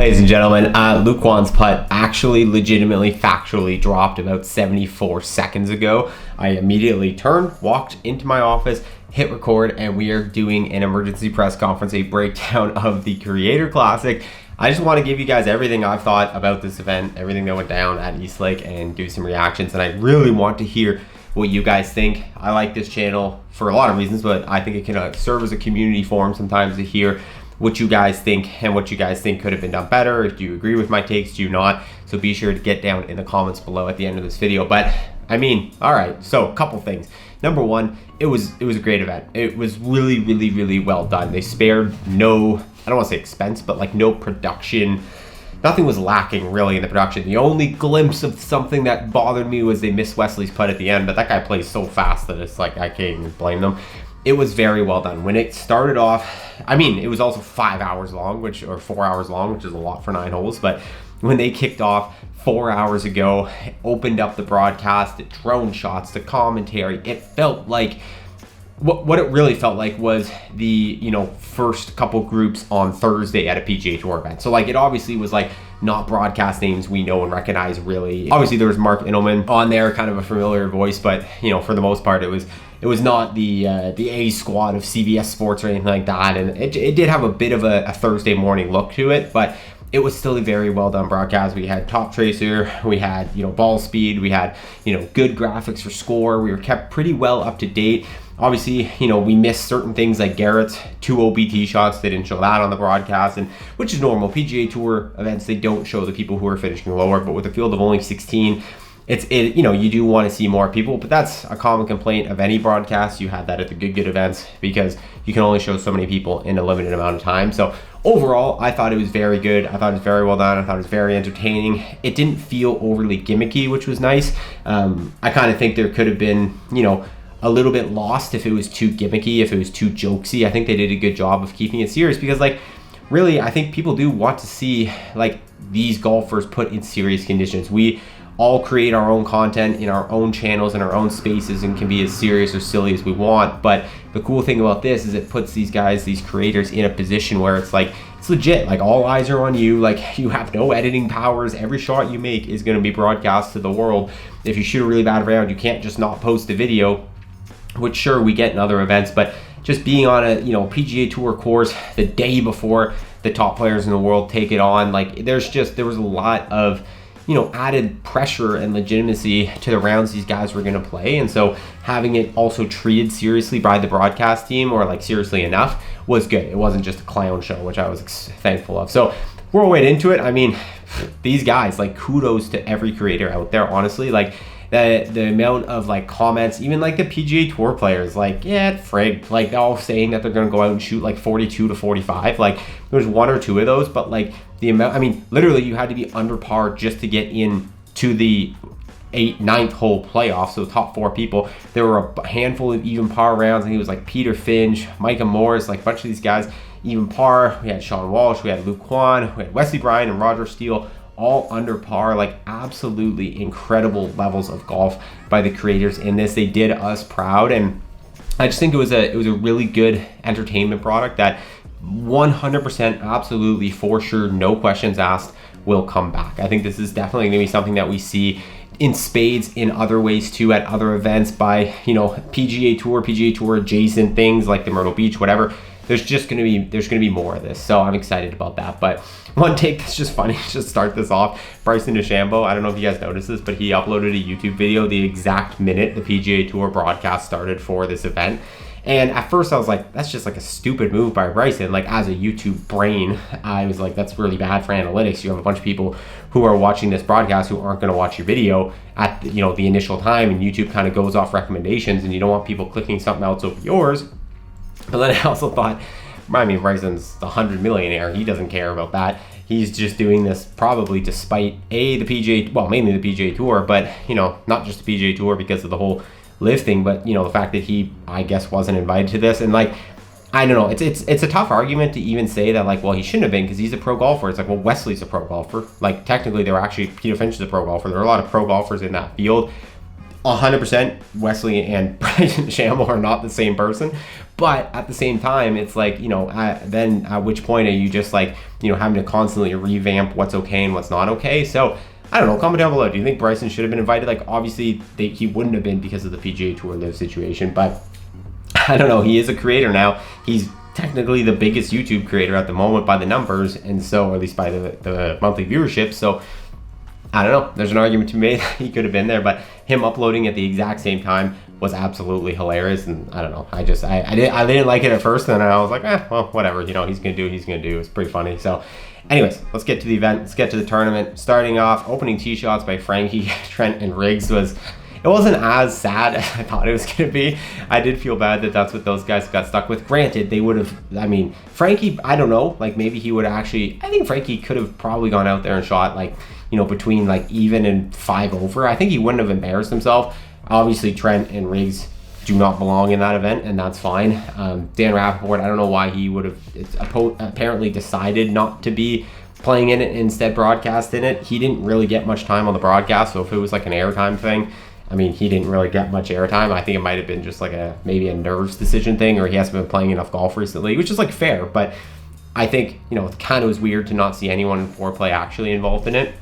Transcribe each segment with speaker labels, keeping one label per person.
Speaker 1: Ladies and gentlemen, Luke Wan's putt actually legitimately factually dropped about 74 seconds ago. I immediately turned, walked into my office, hit record, and we are doing an emergency press conference, a breakdown of the Creator Classic. I just want to give you guys everything I've thought about this event, everything that went down at East Lake, and do some reactions. And I really want to hear what you guys think. I like this channel for a lot of reasons, but I think it can serve as a community forum sometimes to hear what you guys think and what you guys think could have been done better. Do you agree with my takes? Do you not? So be sure to get down in the comments below at the end of this video. But I mean, all right, so a couple things. Number one, it was a great event. It was really well done. They spared no, I don't want to say expense, but like no production. Nothing was lacking really in the production. The only glimpse of something that bothered me was they missed Wesley's putt at the end, but that guy plays so fast that it's like I can't even blame them. It was very well done. When it started off, I mean, it was also 5 hours long, or 4 hours long, which is a lot for 9 holes. But when they kicked off 4 hours ago, it opened up the broadcast, the drone shots, the commentary. It felt like, what it really felt like was the, first couple groups on Thursday at a PGA Tour event. So like, it obviously was like not broadcast names we know and recognize really. Obviously there was Mark Inelman on there, kind of a familiar voice, but for the most part, it was not the A squad of CBS Sports or anything like that. And it did have a bit of a Thursday morning look to it, but it was still a very well done broadcast. We had top tracer, we had, ball speed, we had, good graphics for score. We were kept pretty well up to date. Obviously, we missed certain things like Garrett's 2 OBT shots. They didn't show that on the broadcast, and which is normal. PGA Tour events, they don't show the people who are finishing lower, but with a field of only 16, you do want to see more people, but that's a common complaint of any broadcast. You had that at the good events because you can only show so many people in a limited amount of time. So overall, I thought it was very good. I thought it was very well done. I thought it was very entertaining. It didn't feel overly gimmicky, which was nice. I kind of think there could have been, a little bit lost if it was too gimmicky, if it was too jokesy. I think they did a good job of keeping it serious because, like, really, I think people do want to see, like, these golfers put in serious conditions. We all create our own content in our own channels, in our own spaces, and can be as serious or silly as we want. But the cool thing about this is it puts these guys, these creators, in a position where it's like, it's legit. Like, all eyes are on you. Like, you have no editing powers. Every shot you make is going to be broadcast to the world. If you shoot a really bad round, you can't just not post a video, which sure we get in other events, but just being on a PGA Tour course the day before the top players in the world take it on, like, there was a lot of added pressure and legitimacy to the rounds these guys were going to play. And so having it also treated seriously by the broadcast team, or like seriously enough, was good. It wasn't just a clown show, which I was thankful of. So we're right into it. I mean, these guys, like, kudos to every creator out there, honestly. Like, the amount of like comments, even like the PGA Tour players, like, yeah, frig, like, they're all saying that they're going to go out and shoot like 42 to 45. Like, there's 1 or 2 of those, but like the amount, I mean, literally you had to be under par just to get in to the 9th hole playoff. So top 4 people, there were a handful of even par rounds. I think it was like Peter Finch, Micah Morris, like a bunch of these guys even par. We had Sean Walsh, we had Luke Wan, we had Wesley Bryan and Roger Steele, all under par. Like, absolutely incredible levels of golf by the creators in this. They did us proud, and I just think it was a really good entertainment product that 100% absolutely for sure, no questions asked, will come back. I think this is definitely going to be something that we see in spades in other ways too, at other events by PGA Tour adjacent things like the Myrtle Beach, whatever. There's gonna be more of this, so I'm excited about that. But one take that's just funny, just start this off. Bryson DeChambeau, I don't know if you guys noticed this, but he uploaded a YouTube video the exact minute the PGA Tour broadcast started for this event. And at first I was like, that's just like a stupid move by Bryson. Like, as a YouTube brain, I was like, that's really bad for analytics. You have a bunch of people who are watching this broadcast who aren't going to watch your video at the initial time, and YouTube kind of goes off recommendations, and you don't want people clicking something else over yours. But then I also thought, I mean, Bryson's the 100 millionaire. He doesn't care about that. He's just doing this probably despite mainly the PGA Tour, but not just the PGA Tour because of the whole live thing, but the fact that he, I guess, wasn't invited to this. And like, I don't know, it's a tough argument to even say that, like, well, he shouldn't have been because he's a pro golfer. It's like, well, Wesley's a pro golfer. Like, technically, Peter Finch is a pro golfer. There are a lot of pro golfers in that field. 100% Wesley and Bryson DeChambeau are not the same person, but at the same time, it's like, then at which point are you just like, having to constantly revamp what's okay and what's not okay? So I don't know, comment down below. Do you think Bryson should have been invited? Like, obviously he wouldn't have been because of the PGA Tour live situation, but I don't know. He is a creator now. He's technically the biggest YouTube creator at the moment by the numbers, and so, or at least by the monthly viewership. So I don't know. There's an argument to be made that he could have been there, but him uploading at the exact same time was absolutely hilarious. And I don't know. I didn't like it at first, and then I was like, well, whatever. He's gonna do what he's gonna do. It's pretty funny. So, anyways, let's get to the event. Let's get to the tournament. Starting off, opening tee shots by Frankie, Trent, and Riggs it wasn't as sad as I thought it was going to be. I did feel bad that that's what those guys got stuck with. Granted, they would have, Frankie, I don't know, like maybe he would actually, I think Frankie could have probably gone out there and shot like, between like even and 5 over. I think he wouldn't have embarrassed himself. Obviously, Trent and Riggs do not belong in that event, and that's fine. Dan Rappaport, I don't know why he would have apparently decided not to be playing in it, instead broadcast in it. He didn't really get much time on the broadcast, so if it was like an airtime thing, he didn't really get much airtime. I think it might have been just like maybe a nerves decision thing, or he hasn't been playing enough golf recently, which is like fair, but I think, it kind of was weird to not see anyone in foreplay actually involved in it.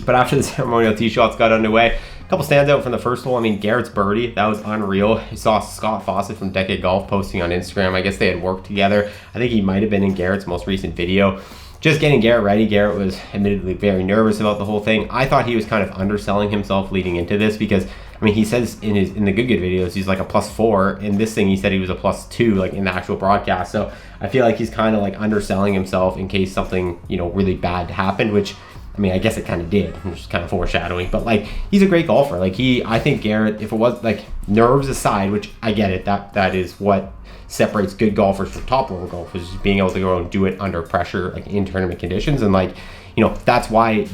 Speaker 1: But after the ceremonial tee shots got underway, a couple stands out from the first hole. Garrett's birdie, that was unreal. I saw Scott Fawcett from Decade Golf posting on Instagram. I guess they had worked together. I think he might have been in Garrett's most recent video. Just getting Garrett ready. Garrett was admittedly very nervous about the whole thing. I thought he was kind of underselling himself leading into this because, he says in the Good videos, he's like a +4. In this thing, he said he was a +2, like in the actual broadcast. So I feel like he's kind of like underselling himself in case something, really bad happened, which, I guess it kind of did. I'm just kind of foreshadowing. But, like, he's a great golfer. Like, I think Garrett, if it was, like, nerves aside, which I get it, that is what separates good golfers from top-level golfers, is being able to go and do it under pressure, like, in tournament conditions. And, like, that's why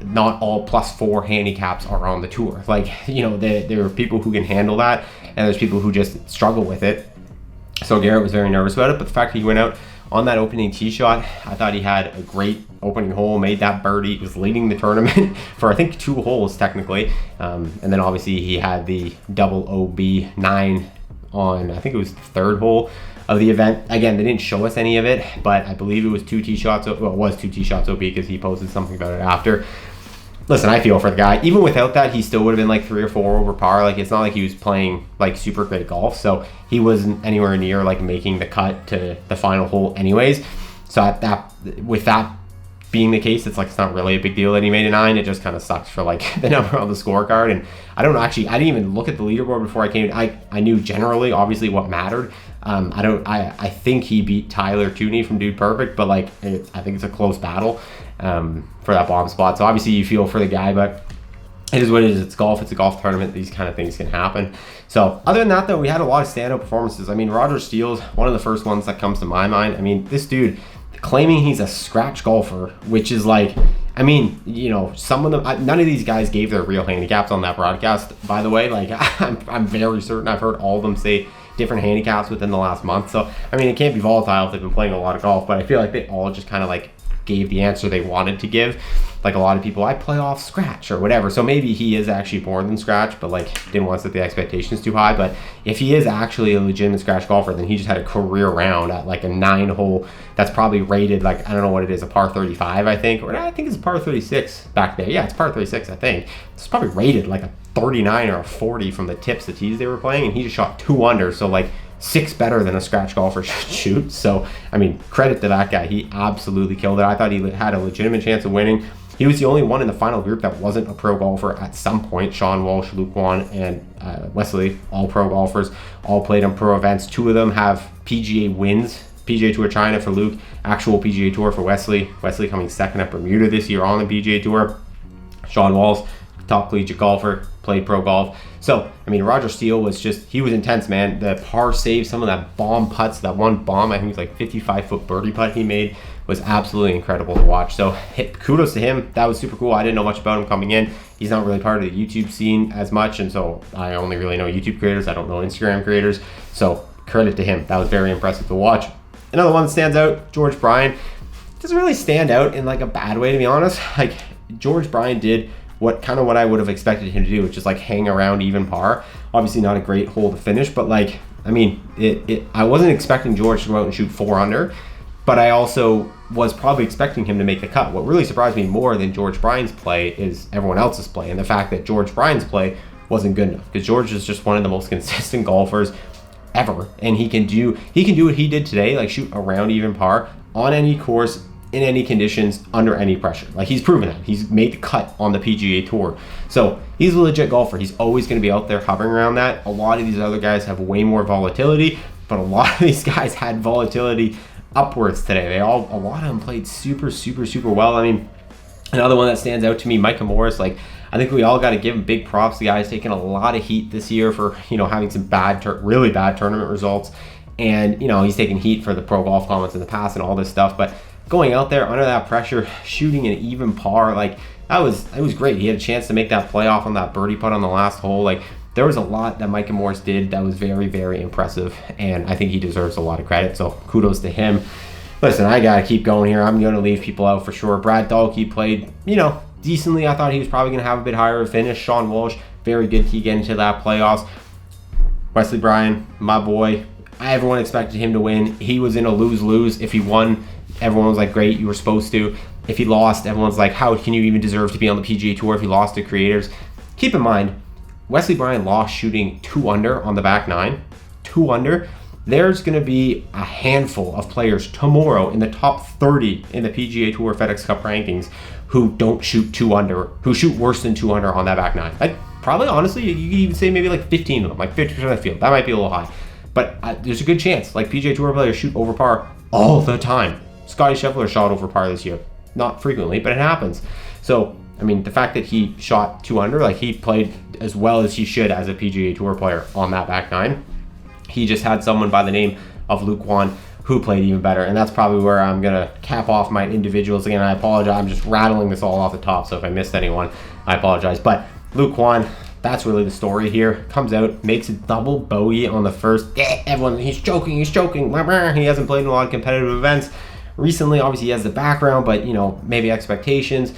Speaker 1: not all +4 handicaps are on the tour. Like, there are people who can handle that, and there's people who just struggle with it. So Garrett was very nervous about it, but the fact that he went out on that opening tee shot, I thought he had a great opening hole, made that birdie. He was leading the tournament for, I think, 2 holes technically. And then obviously he had the double OB9 on, I think it was the 3rd hole of the event. Again, they didn't show us any of it, but I believe it was 2 tee shots. Well, it was 2 tee shots OB because he posted something about it after. Listen, I feel for the guy. Even without that, he still would have been like 3 or 4 over par. Like, it's not like he was playing like super great golf, so he wasn't anywhere near like making the cut to the final hole anyways. So with that being the case, it's like it's not really a big deal that he made a 9. It just kind of sucks for like the number on the scorecard. And I don't know, actually, I didn't even look at the leaderboard before I came. I knew generally, obviously, what mattered. I think he beat Tyler Tooney from Dude Perfect, but like I think it's a close battle for that bottom spot. So obviously you feel for the guy, but it is what it is. It's golf. It's a golf tournament. These kind of things can happen. So other than that, though, we had a lot of standout performances. Roger Steele's one of the first ones that comes to my mind. This dude claiming he's a scratch golfer, which is like, some of them, none of these guys gave their real handicaps on that broadcast, by the way. Like, I'm very certain I've heard all of them say different handicaps within the last month. So, it can't be volatile if they've been playing a lot of golf, but I feel like they all just kind of like gave the answer they wanted to give. Like a lot of people, I play off scratch or whatever. So maybe he is actually more than scratch, but like didn't want to set the expectations too high. But if he is actually a legitimate scratch golfer, then he just had a career round at like a 9-hole that's probably rated like, I don't know what it is, a par 35, I think. Or I think it's a par 36 back there. Yeah, it's par 36, I think. It's probably rated like a 39 or a 40 from the tips, the tees they were playing, and he just shot 2 under. So like 6 better than a scratch golfer should shoot. So, credit to that guy. He absolutely killed it. I thought he had a legitimate chance of winning. He was the only one in the final group that wasn't a pro golfer at some point. Sean Walsh, Luke Wan, and Wesley, all pro golfers, all played on pro events. 2 of them have PGA wins. PGA Tour China for Luke, actual PGA Tour for Wesley. Wesley coming 2nd at Bermuda this year on the PGA Tour. Sean Walsh, top collegiate golfer, played pro golf. So, Roger Steele was he was intense, man. The par save, some of that bomb putts, that one bomb, I think it was like 55-foot birdie putt he made, was absolutely incredible to watch. So, kudos to him. That was super cool. I didn't know much about him coming in. He's not really part of the YouTube scene as much, and so I only really know YouTube creators. I don't know Instagram creators. So, credit to him. That was very impressive to watch. Another one that stands out, George Bryan. Doesn't really stand out in like a bad way, to be honest. Like, George Bryan did what I would have expected him to do, which is like hang around even par. Obviously not a great hole to finish, but like, I mean, I wasn't expecting George to go out and shoot 4 under, but I also was probably expecting him to make the cut. What really surprised me more than George Bryan's play is everyone else's play, and the fact that George Bryan's play wasn't good enough, because George is just one of the most consistent golfers ever, and he can do what he did today, like shoot around even par on any course, in any conditions, under any pressure. Like, he's proven that. He's made the cut on the PGA Tour. So he's a legit golfer. He's always going to be out there hovering around that. A lot of these other guys have way more volatility, but a lot of these guys had volatility upwards today. A lot of them played super, super, super well. I mean, another one that stands out to me, Micah Morris, like, I think we all got to give him big props. The guy's taken a lot of heat this year for, having some really bad tournament results. And, he's taken heat for the pro golf comments in the past and all this stuff, but going out there under that pressure, shooting an even par, like, it was great. He had a chance to make that playoff on that birdie putt on the last hole. Like, there was a lot that Micah Morris did that was very, very impressive, and I think he deserves a lot of credit, so kudos to him. Listen, I gotta keep going here. I'm gonna leave people out for sure. Brad Dahlke played, decently. I thought he was probably gonna have a bit higher of a finish. Sean Walsh, very good to get into that playoffs. Wesley Bryan, my boy, everyone expected him to win. He was in a lose-lose. If he won, everyone was like, great, you were supposed to. If he lost, everyone's like, how can you even deserve to be on the PGA Tour if he lost to creators? Keep in mind, Wesley Bryan lost shooting 2 under on the back 9. 2 under. There's going to be a handful of players tomorrow in the top 30 in the PGA Tour FedEx Cup rankings who don't shoot 2 under, who shoot worse than 2 under on that back 9. Like, probably, honestly, you could even say maybe like 15 of them, like 50% of the field. That might be a little high. But there's a good chance. Like, PGA Tour players shoot over par all the time. Scotty Scheffler shot over par this year. Not frequently, but it happens. So, I mean, the fact that he shot 2 under, like, he played as well as he should as a PGA Tour player on that back 9. He just had someone by the name of Luke Wan who played even better, and that's probably where I'm gonna cap off my individuals. Again, I apologize, I'm just rattling this all off the top, so if I missed anyone, I apologize. But Luke Wan, that's really the story here. Comes out, makes a double bogey on the first. Everyone, he's choking. He hasn't played in a lot of competitive events recently. Obviously, he has the background, but maybe expectations.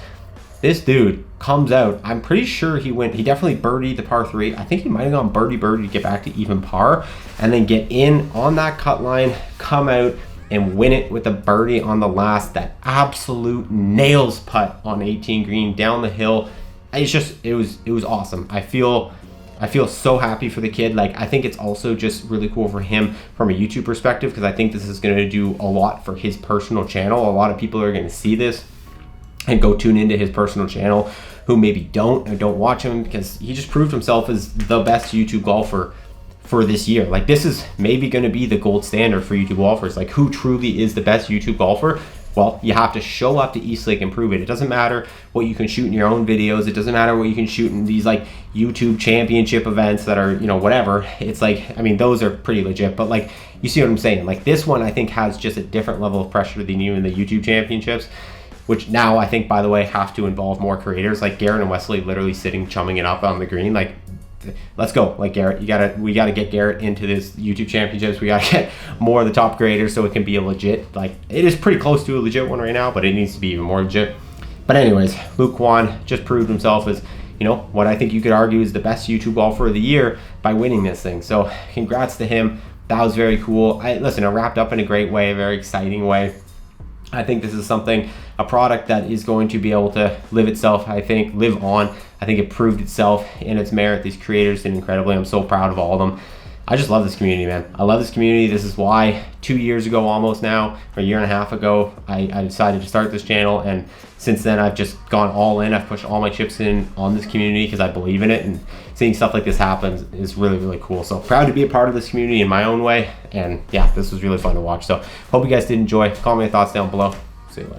Speaker 1: This dude comes out. I'm pretty sure he definitely birdied the par 3. I think he might have gone birdie to get back to even par, and then get in on that cut line, come out and win it with a birdie on the last. That absolute nails putt on 18 green down the hill. It was awesome. I feel so happy for the kid. Like, I think it's also just really cool for him from a YouTube perspective, because I think this is going to do a lot for his personal channel. A lot of people are going to see this and go tune into his personal channel who maybe don't watch him, because he just proved himself as the best YouTube golfer for this year. Like, this is maybe going to be the gold standard for YouTube golfers. Like, who truly is the best YouTube golfer? Well, you have to show up to East Lake and prove it. It doesn't matter what you can shoot in your own videos. It doesn't matter what you can shoot in these like YouTube championship events that are, whatever. It's like, I mean, those are pretty legit, but like, you see what I'm saying? Like, this one I think has just a different level of pressure than you in the YouTube championships, which now I think, by the way, have to involve more creators. Like Garrett and Wesley literally sitting, chumming it up on the green. Like, let's go. Like, Garrett, we gotta get Garrett into this YouTube championships. We gotta get more of the top creators so it can be a legit, like, it is pretty close to a legit one right now, but it needs to be even more legit. But anyways, Luke Wan just proved himself as, what I think you could argue is the best YouTube golfer of the year by winning this thing. So congrats to him. That was very cool. Listen, it wrapped up in a great way, a very exciting way. I think this is something, a product that is going to be able to live on. I think it proved itself in its merit. These creators did incredibly. I'm so proud of all of them. I just love this community, man. I love this community. This is why 2 years ago almost now, or a year and a half ago, I decided to start this channel. And since then, I've just gone all in. I've pushed all my chips in on this community because I believe in it. And seeing stuff like this happen is really, really cool. So proud to be a part of this community in my own way. And yeah, this was really fun to watch. So hope you guys did enjoy. Comment your thoughts down below.